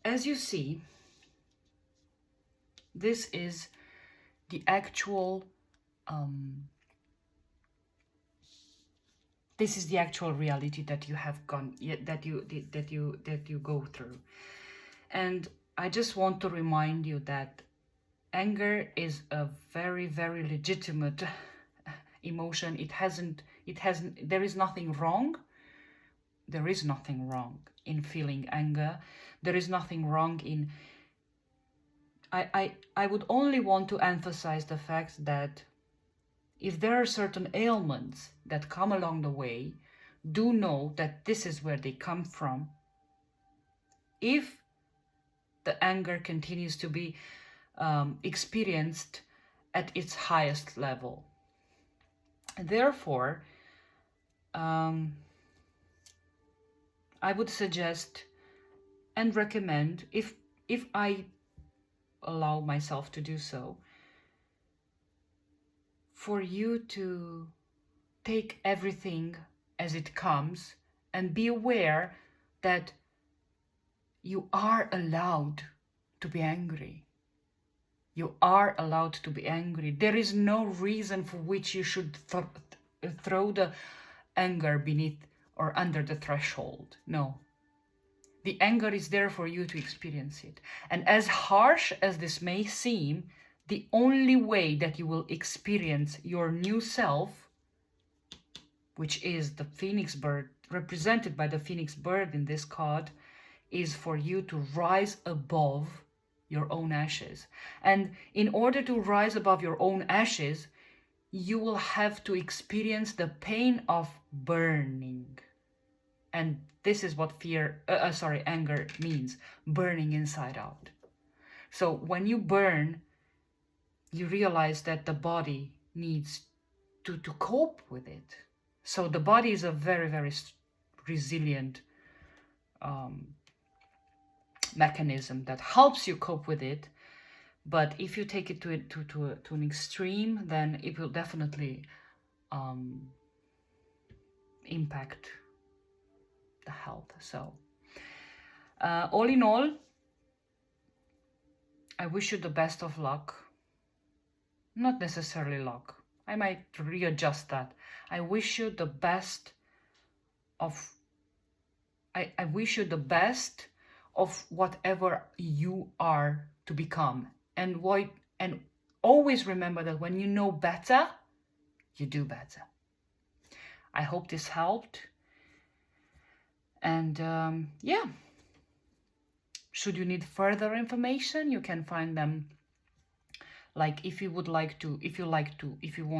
as you see, this is the actual reality that you have gone, that you go through. And I just want to remind you that anger is a very, very legitimate emotion. There is nothing wrong. There is nothing wrong in feeling anger. There is nothing wrong in... I would only want to emphasize the fact that if there are certain ailments that come along the way, do know that this is where they come from. If the anger continues to be experienced at its highest level. Therefore, I would suggest and recommend, if I allow myself to do so, for you to take everything as it comes and be aware that you are allowed to be angry. You are allowed to be angry. There is no reason for which you should throw the anger beneath or under the threshold. No. The anger is there for you to experience it. And as harsh as this may seem, the only way that you will experience your new self, which is the phoenix bird, represented by the phoenix bird in this card, is for you to rise above your own ashes. And in order to rise above your own ashes, you will have to experience the pain of burning. And this is what anger means, burning inside out. So when you burn, you realize that the body needs to cope with it. So the body is a very, very resilient mechanism that helps you cope with it. But if you take it to an extreme, then it will definitely impact the health. So all in all, I wish you the best of luck. Not necessarily luck. I might readjust that. I wish you the best of... I wish you the best of whatever you are to become. And always remember that when you know better, you do better. I hope this helped. And yeah, should you need further information, you can find them. Like if you want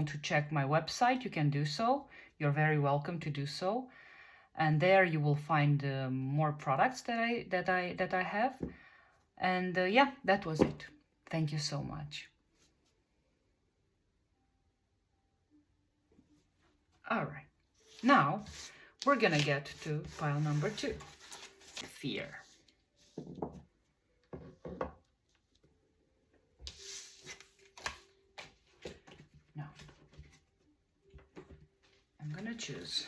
to check my website, you can do so. You're very welcome to do so. And there you will find more products that I have. And yeah, that was it. Thank you so much. All right. Now we're gonna get to pile number 2, fear. Now I'm gonna choose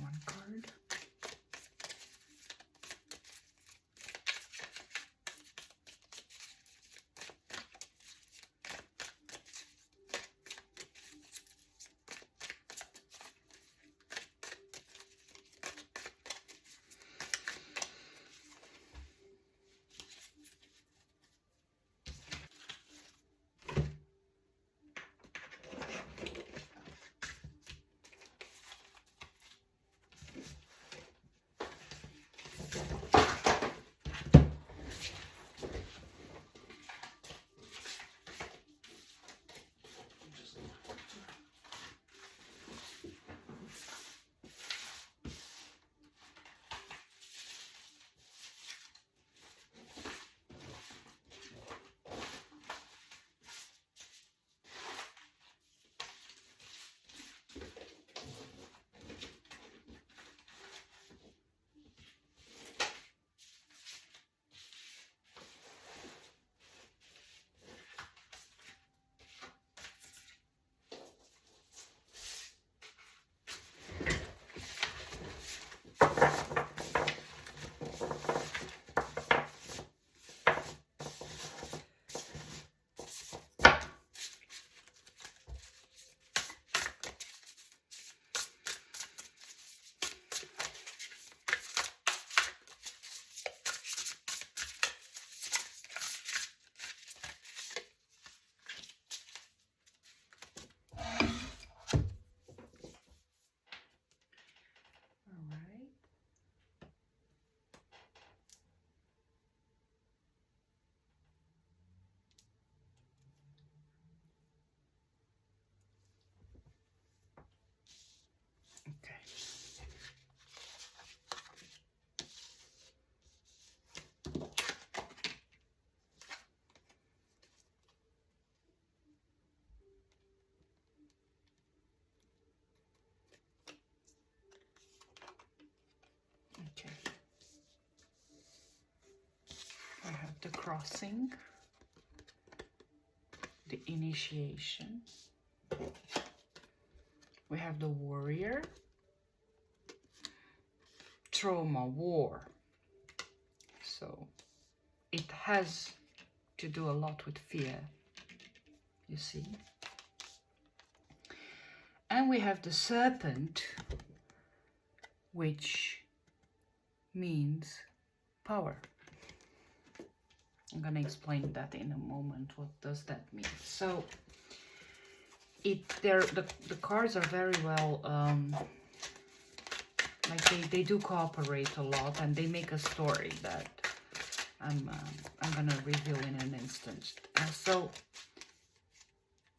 one card. the crossing, the initiation. We have the warrior, trauma, war. So it has to do a lot with fear, you see. And we have the serpent, which means power. I'm gonna explain that in a moment. What does that mean? So the cards are very well, like they do cooperate a lot, and they make a story that I'm gonna reveal in an instant. So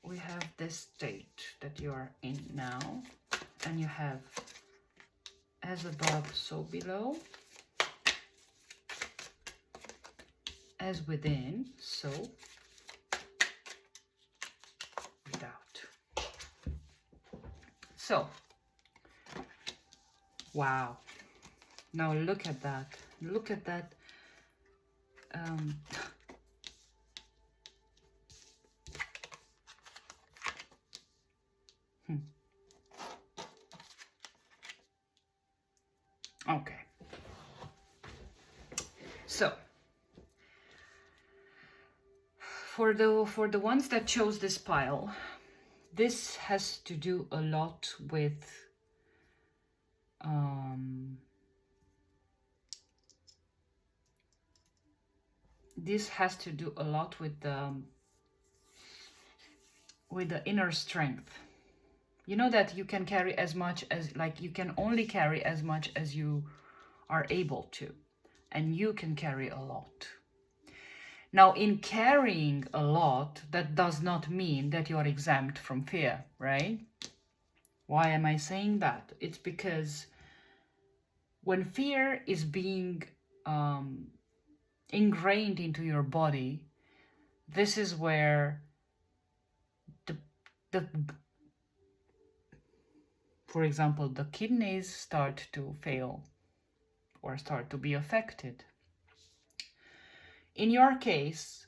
we have this state that you are in now, and you have as above, so below, as within, so without. So, wow. Now look at that. Look at that. Okay. So, for the ones that chose this pile, this has to do a lot with the inner strength. You know that you can carry as much as, like, you can only carry as much as you are able to, and you can carry a lot. Now, in carrying a lot, that does not mean that you are exempt from fear, right? Why am I saying that? It's because when fear is being ingrained into your body, this is where for example, the kidneys start to fail or start to be affected. In your case,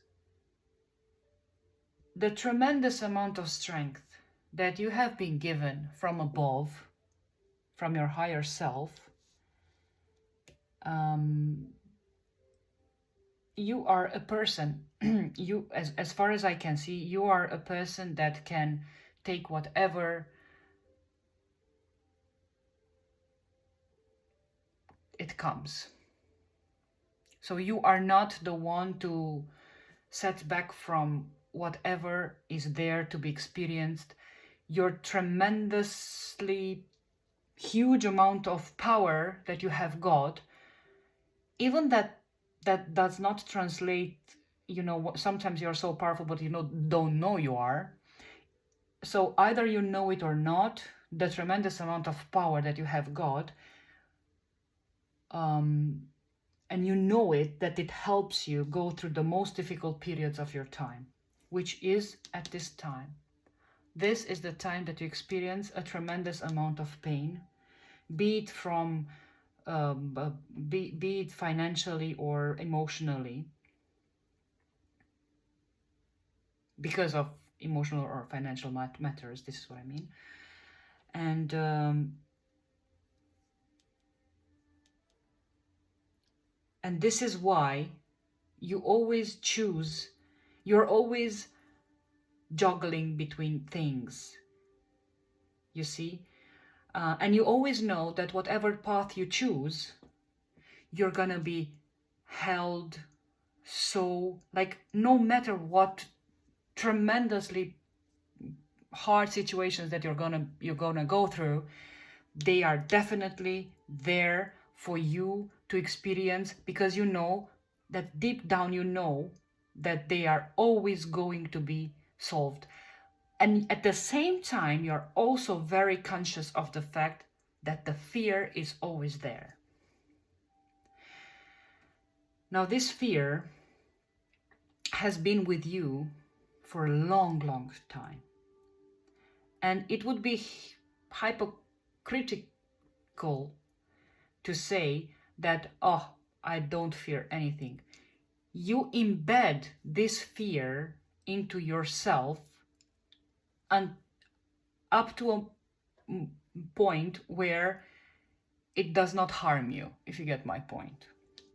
the tremendous amount of strength that you have been given from above, from your higher self, you are a person, you, as far as I can see, you are a person that can take whatever it comes. So you are not the one to set back from whatever is there to be experienced. Your tremendously huge amount of power that you have got, even that does not translate, you know, sometimes you're so powerful but you don't know you are. So either you know it or not, the tremendous amount of power that you have got, and you know it, that it helps you go through the most difficult periods of your time, which is at this time. This is the time that you experience a tremendous amount of pain, be it from, be it financially or emotionally, because of emotional or financial matters. This is what I mean. And this is why you always choose, you're always juggling between things, you see? And you always know that whatever path you choose, you're gonna be held so, like, no matter what tremendously hard situations that you're gonna go through, they are definitely there for you to experience, because you know that deep down you know that they are always going to be solved. And at the same time, you're also very conscious of the fact that the fear is always there. Now, this fear has been with you for a long, long time. And it would be hypocritical to say that, oh, I don't fear anything. you embed this fear into yourself and up to a point where it does not harm you, if you get my point.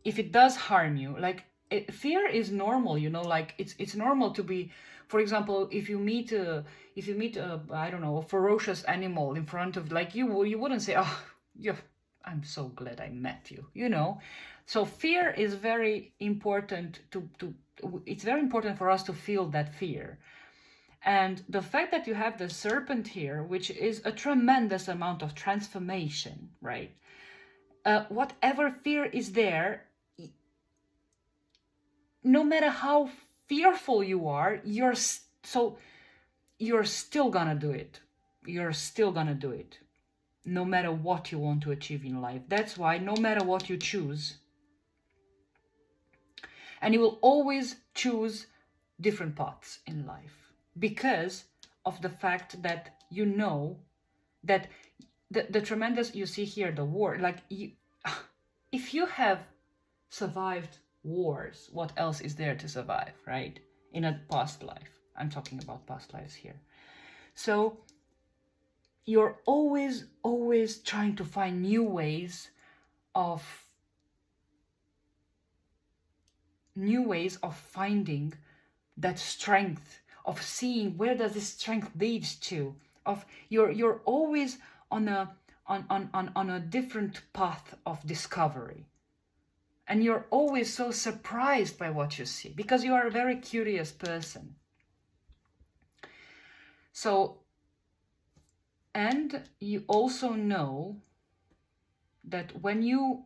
If it does harm you, like fear is normal, you know, like it's normal to be, for example, if you meet a I don't know, a ferocious animal in front of, like, you wouldn't say, oh, yeah, I'm so glad I met you, you know. So fear is very important it's very important for us to feel that fear. And the fact that you have the serpent here, which is a tremendous amount of transformation, right? Whatever fear is there, no matter how fearful you are, you're still gonna do it. You're still gonna do it, no matter what you want to achieve in life. That's why no matter what you choose, and you will always choose different paths in life because of the fact that you know that the tremendous, you see here, the war, like if you have survived wars, what else is there to survive, right? In a past life. I'm talking about past lives here. So you're always trying to find new ways of finding that strength, of seeing where does this strength leads to, of you're always on a different path of discovery. And you're always so surprised by what you see because you are a very curious person. So, and you also know that when you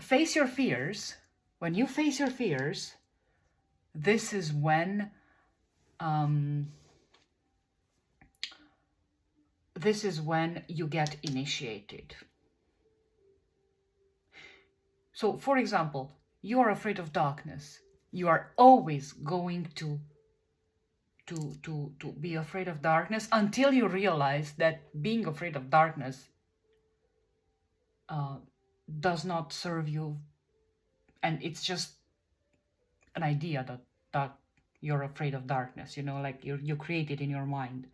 face your fears, this is when you get initiated. So, for example, you are afraid of darkness. You are always going to be afraid of darkness until you realize that being afraid of darkness does not serve you, and it's just an idea that you're afraid of darkness, you know, like you create it in your mind.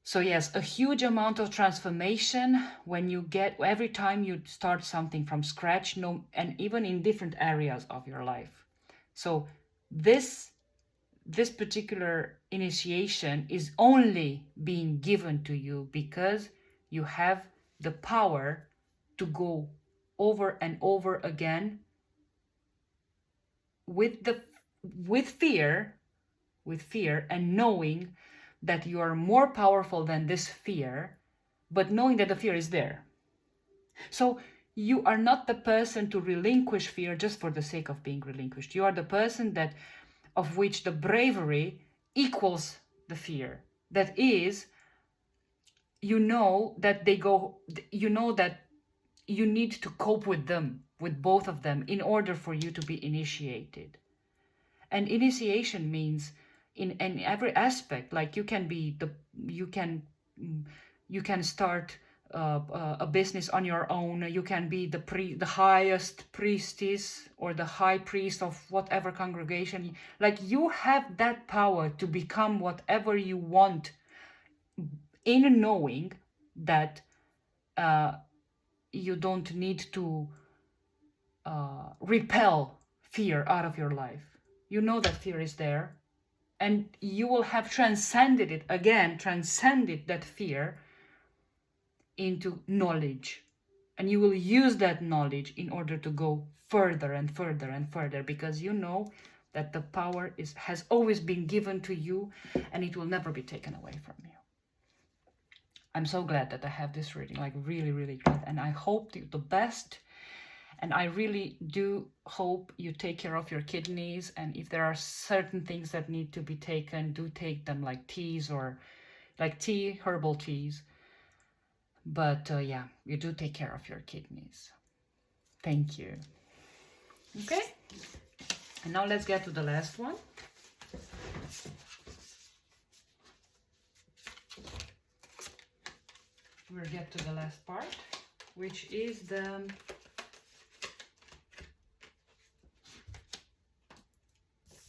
So yes, a huge amount of transformation when you get, every time you start something from scratch, and even in different areas of your life. So this particular initiation is only being given to you because you have the power to go over and over again with fear, and knowing that you are more powerful than this fear, but knowing that the fear is there. So you are not the person to relinquish fear just for the sake of being relinquished. You are the person of which the bravery equals the fear. That is, you know that you need to cope with them, with both of them, in order for you to be initiated. And initiation means in every aspect, like you can start a business on your own. You can be the highest priestess or the high priest of whatever congregation. Like, you have that power to become whatever you want, in knowing that you don't need to repel fear out of your life. You know that fear is there, and you will have transcended that fear into knowledge. And you will use that knowledge in order to go further and further and further, because you know that the power has always been given to you, and it will never be taken away from you. I'm so glad that I have this reading, like really, really glad. And I hope the best. And I really do hope you take care of your kidneys. And if there are certain things that need to be taken, do take them, like teas, or like herbal teas. But yeah, you do take care of your kidneys. Thank you. Okay. And now let's get to the last one. we'll get to the last part, which is the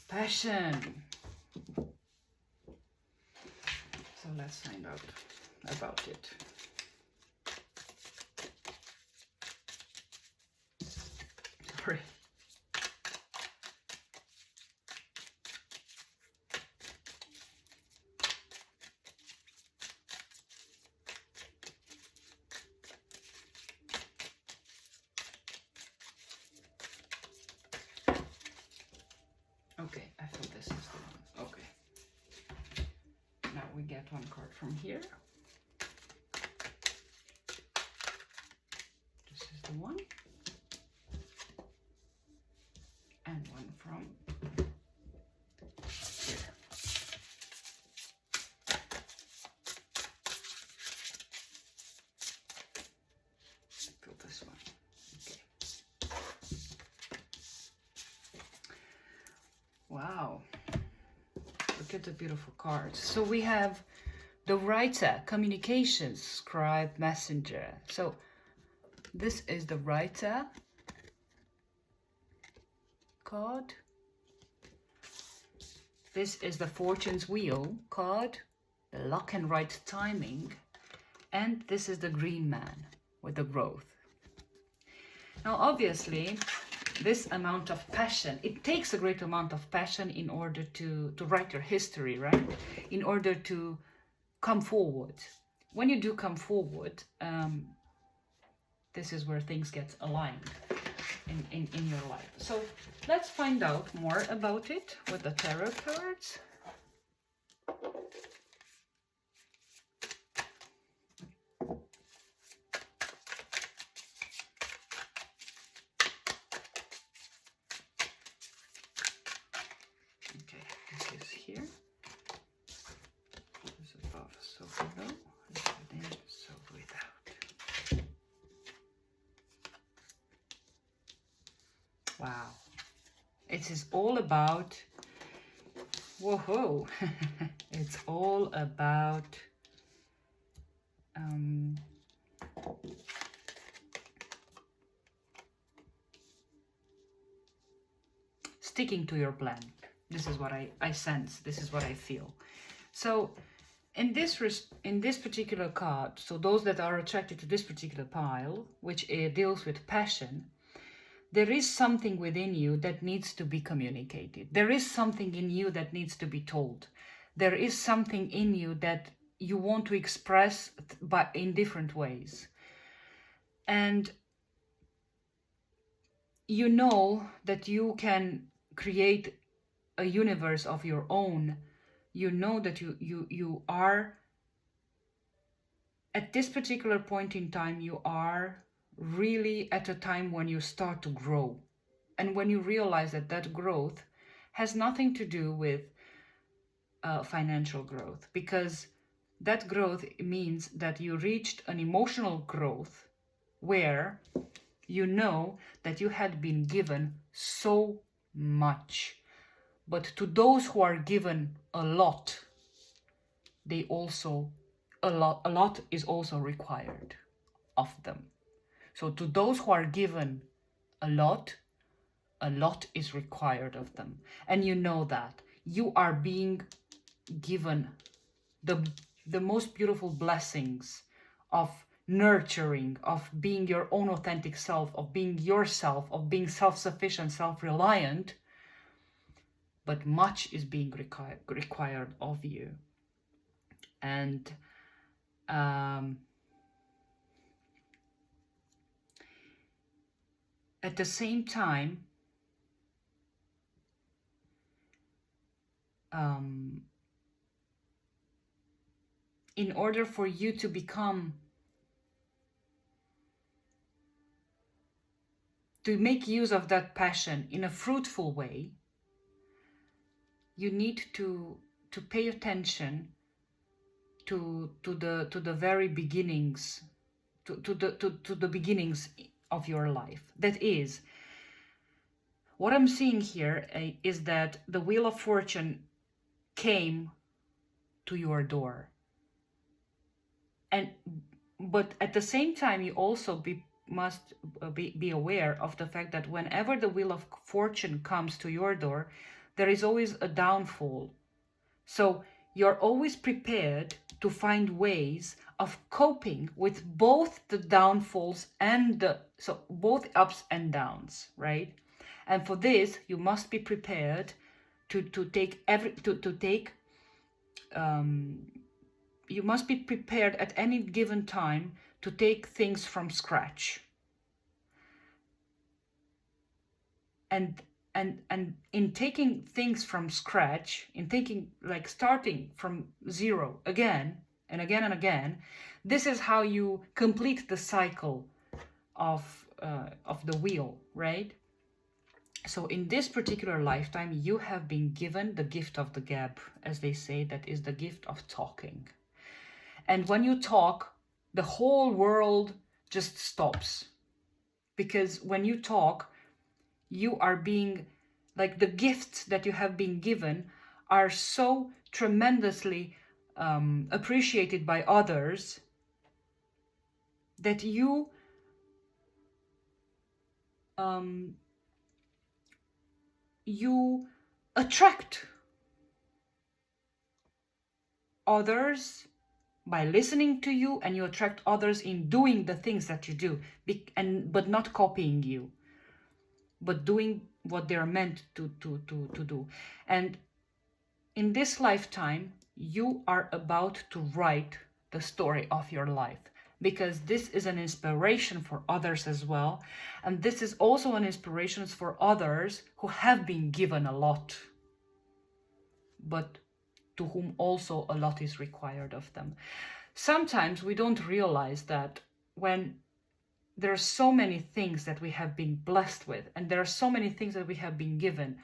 passion. So let's find out about it. Sorry. Okay, I feel this is the one. Okay. Now we get one card from here. This is the one. And one from here. I feel this one. Okay. Wow. Look at the beautiful cards. So we have the writer, communications, scribe, messenger. So this is the writer card. This is the fortune's wheel card, the luck and right timing. And this is the green man with the growth. Now, obviously, this amount of passion, it takes a great amount of passion in order to write your history, right? In order to come forward. When you do come forward, this is where things get aligned in your life. So let's find out more about it with the tarot cards. Okay, this is here. This is above, so below, this is within, so without. Wow. It is all about, whoa, it's all about sticking to your plan. This is what I sense. This is what I feel. So in this particular card, so those that are attracted to this particular pile, which deals with passion, there is something within you that needs to be communicated. There is something in you that needs to be told. There is something in you that you want to express in different ways. And you know that you can create a universe of your own. You know that you are, at this particular point in time, you are really at a time when you start to grow. And when you realize that that growth has nothing to do with financial growth, because that growth means that you reached an emotional growth where you know that you had been given so much. But to those who are given a lot, they also, a lot is also required of them. So to those who are given a lot is required of them. And you know that you are being given the most beautiful blessings of nurturing, of being your own authentic self, of being yourself, of being self-sufficient, self-reliant, but much is being required of you. And at the same time, in order for you to make use of that passion in a fruitful way, you need to pay attention to the very beginnings, to the beginnings of your life. That is, what I'm seeing here is that the Wheel of Fortune came to your door. And But at the same time, you also must be aware of the fact that whenever the wheel of fortune comes to your door, there is always a downfall. So you're always prepared to find ways of coping with both the downfalls and so both ups and downs, right? And for this, you must be prepared to take you must be prepared at any given time to take things from scratch. And in taking things from scratch, in taking, like, starting from zero again and again and again, this is how you complete the cycle of the wheel, right? So in this particular lifetime, you have been given the gift of the gab, as they say, that is the gift of talking. And when you talk, the whole world just stops. Because when you talk, you are being, like, the gifts that you have been given are so tremendously appreciated by others that you attract others by listening to you, and you attract others in doing the things that you do, but not copying you, but doing what they're meant to do. And in this lifetime, you are about to write the story of your life, because this is an inspiration for others as well. And this is also an inspiration for others who have been given a lot, but to whom also a lot is required of them. Sometimes we don't realize that when there are so many things that we have been blessed with, and there are so many things that we have been given,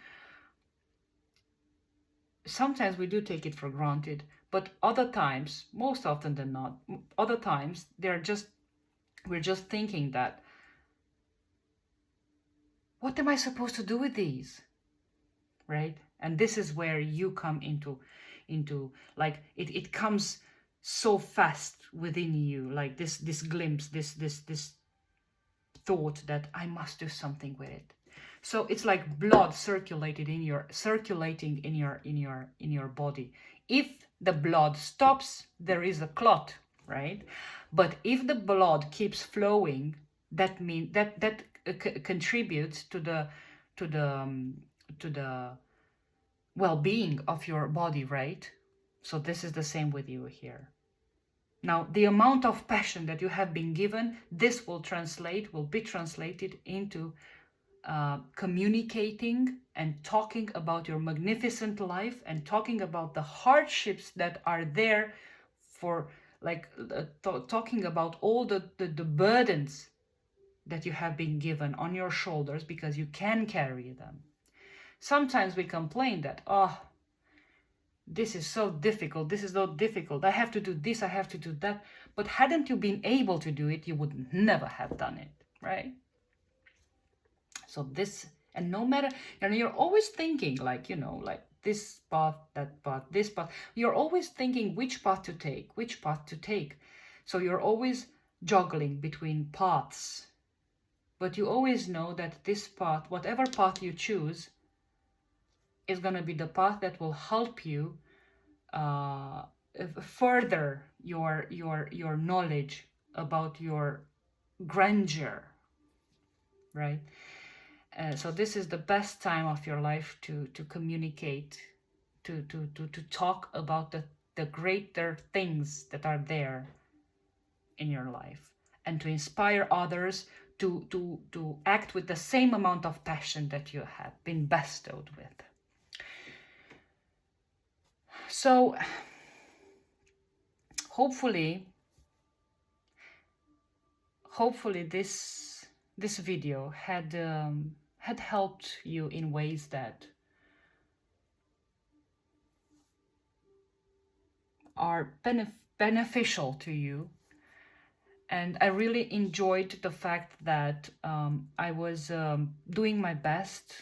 sometimes we do take it for granted, but other times, most often than not, other times we're just thinking that, what am I supposed to do with these, right? And this is where you come into like, it comes so fast within you, like this glimpse, this thought that I must do something with it. So it's like blood circulating in your body. If the blood stops, there is a clot, right? But if the blood keeps flowing, that means that contributes to the well-being of your body, right? So this is the same with you here. Now, the amount of passion that you have been given, this will be translated into communicating and talking about your magnificent life, and talking about the hardships that are there, for like talking about all the burdens that you have been given on your shoulders, because you can carry them. Sometimes we complain that, oh, this is so difficult, I have to do this, I have to do that. But hadn't you been able to do it, you would never have done it, right? So this, and no matter, and you're always thinking, like, like this path, that path, this path. You're always thinking which path to take. So you're always juggling between paths. But you always know that this path, whatever path you choose, is going to be the path that will help you further your knowledge about your grandeur, right? So this is the best time of your life to communicate, to talk about the greater things that are there in your life, and to inspire others to act with the same amount of passion that you have been bestowed with. So hopefully this video had helped you in ways that are beneficial to you. And I really enjoyed the fact that I was doing my best.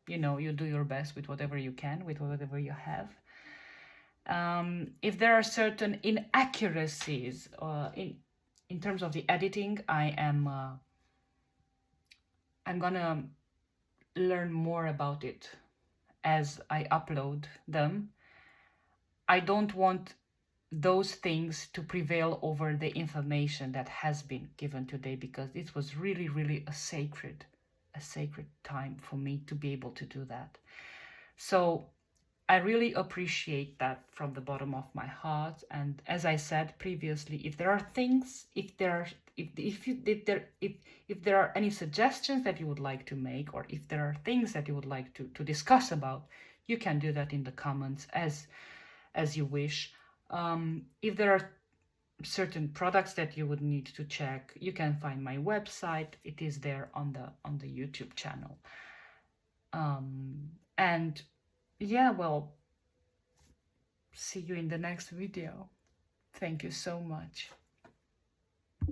You do your best with whatever you can, with whatever you have. If there are certain inaccuracies in terms of the editing, I'm gonna learn more about it as I upload them. I don't want those things to prevail over the information that has been given today, because it was really, really a sacred time for me to be able to do that. So I really appreciate that from the bottom of my heart. And as I said previously, if there are things, if there are any suggestions that you would like to make, or if there are things that you would like to discuss about, you can do that in the comments as you wish. If there are certain products that you would need to check, you can find my website. It is there on the YouTube channel. And yeah, well, see you in the next video. Thank you so much.